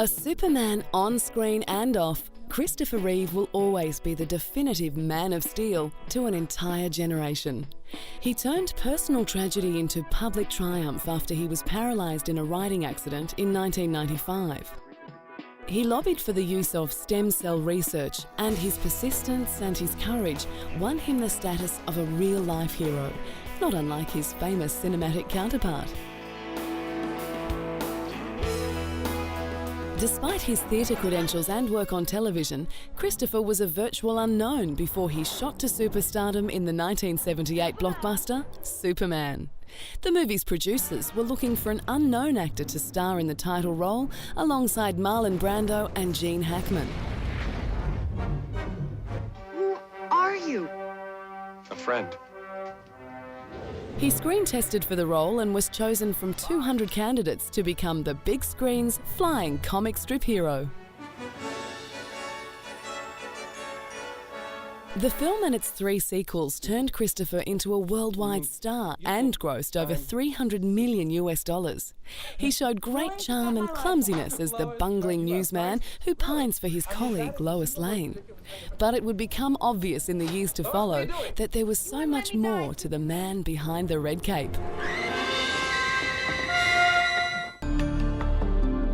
A Superman on screen and off, Christopher Reeve will always be the definitive Man of Steel to an entire generation. He turned personal tragedy into public triumph after he was paralysed in a riding accident in 1995. He lobbied for the use of stem cell research, and his persistence and his courage won him the status of a real-life hero, not unlike his famous cinematic counterpart. Despite his theatre credentials and work on television, Christopher was a virtual unknown before he shot to superstardom in the 1978 blockbuster, Superman. The movie's producers were looking for an unknown actor to star in the title role alongside Marlon Brando and Gene Hackman. Who are you? A friend. He screen tested for the role and was chosen from 200 candidates to become the big screen's flying comic strip hero. The film and its 3 sequels turned Christopher into a worldwide star and grossed over $300 million. He showed great charm and clumsiness as the bungling newsman who pines for his colleague Lois Lane. But it would become obvious in the years to follow that there was so much more to the man behind the red cape.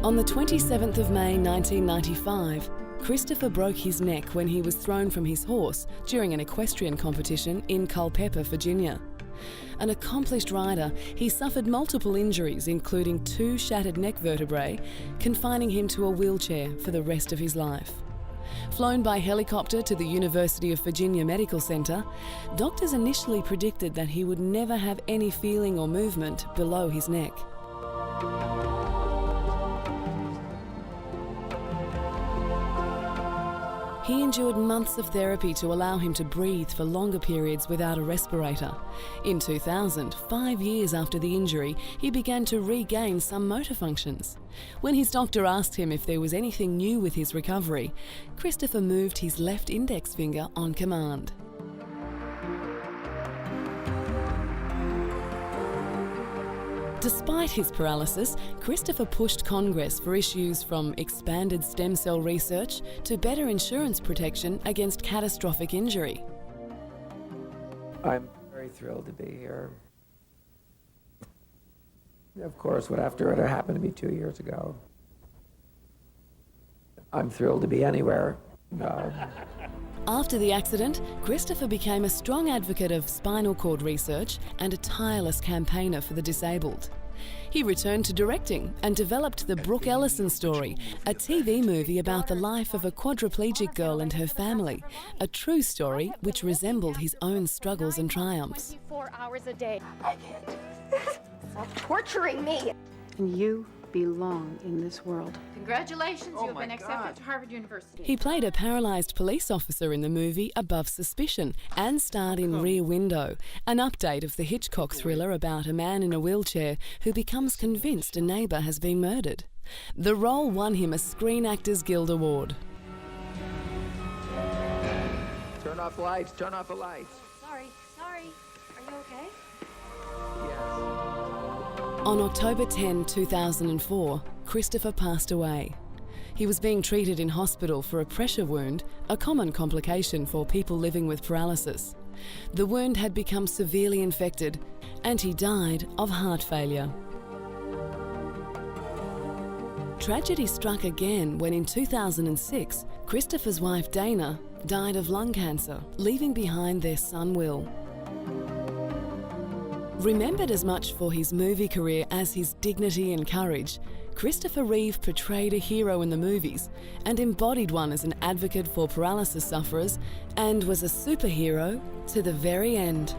On the 27th of May 1995, Christopher broke his neck when he was thrown from his horse during an equestrian competition in Culpeper, Virginia. An accomplished rider, he suffered multiple injuries, including 2 shattered neck vertebrae, confining him to a wheelchair for the rest of his life. Flown by helicopter to the University of Virginia Medical Center, doctors initially predicted that he would never have any feeling or movement below his neck. He endured months of therapy to allow him to breathe for longer periods without a respirator. In 2000, 5 years after the injury, he began to regain some motor functions. When his doctor asked him if there was anything new with his recovery, Christopher moved his left index finger on command. Despite his paralysis, Christopher pushed Congress for issues from expanded stem cell research to better insurance protection against catastrophic injury. I'm very thrilled to be here. Of course, after it happened to me 2 years ago, I'm thrilled to be anywhere. After the accident, Christopher became a strong advocate of spinal cord research and a tireless campaigner for the disabled. He returned to directing and developed the Brooke Ellison story, a TV movie about the life of a quadriplegic girl and her family, a true story which resembled his own struggles and triumphs. 24 hours a day. I can't. Stop torturing me. And you belong in this world. Congratulations, you have been accepted to Harvard University. He played a paralysed police officer in the movie Above Suspicion and starred in Rear Window, an update of the Hitchcock thriller about a man in a wheelchair who becomes convinced a neighbour has been murdered. The role won him a Screen Actors Guild Award. Turn off the lights, turn off the lights. Sorry. Are you okay? Yes. On October 10, 2004, Christopher passed away. He was being treated in hospital for a pressure wound, a common complication for people living with paralysis. The wound had become severely infected, and he died of heart failure. Tragedy struck again when in 2006, Christopher's wife Dana died of lung cancer, leaving behind their son Will. Remembered as much for his movie career as his dignity and courage, Christopher Reeve portrayed a hero in the movies and embodied one as an advocate for paralysis sufferers and was a superhero to the very end.